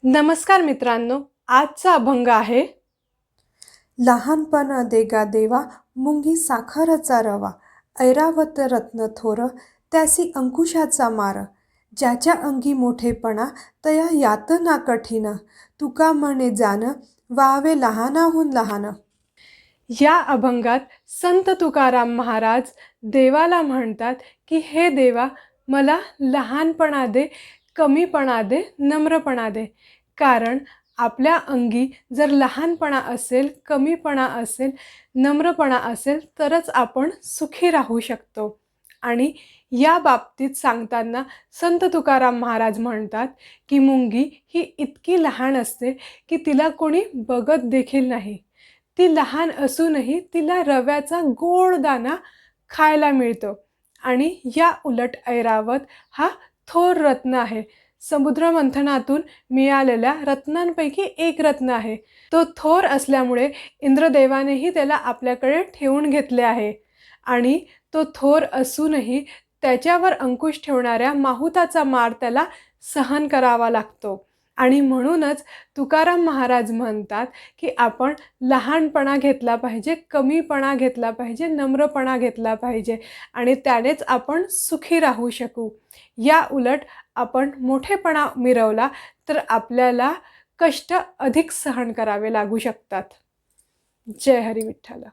नमस्कार मित्रांनो, आजचा अभंग आहे. लहानपण देगा देवा मुंगी साखरचा रवा ऐरावत रत्न थोर त्यासी अंकुशाचा मार ज्याच्या अंगी मोठेपणा तया यातना कठीण तुका म्हणे जाण वावे लहानाहून लहान. या अभंगात संत तुकाराम महाराज देवाला म्हणतात की हे देवा, मला लहानपणा दे, कमीपणा दे, नम्रपणा दे. कारण आपल्या अंगी जर लहानपणा असेल, कमीपणा असेल, नम्रपणा असेल तरच आपण सुखी राहू शकतो. आणि या बाबतीत सांगताना संत तुकाराम महाराज म्हणतात की मुंगी ही इतकी लहान असते की तिला कोणी बघत देखील नाही. ती लहान असूनही तिला रव्याचा गोड दाणा खायला मिळतो. आणि या उलट ऐरावत हा थोर रत्न आहे. समुद्र मंथनातून मिळालेल्या रत्नांपैकी एक रत्न आहे. तो थोर असल्यामुळे इंद्रदेवानेही त्याला आपल्याकडे ठेवून घेतले आहे. आणि तो थोर असूनही त्याच्यावर अंकुश ठेवणाऱ्या माहुताचा मार त्याला सहन करावा लागतो. आणि म्हणूनच तुकाराम महाराज म्हणतात की आपण लहानपणा घेतला पाहिजे, कमीपणा घेतला पाहिजे, नम्रपणा घेतला पाहिजे आणि त्यानेच आपण सुखी राहू शकू. या उलट आपण मोठेपणा मिरवला तर आपल्याला कष्ट अधिक सहन करावे लागू शकतात. जय हरी विठ्ठल.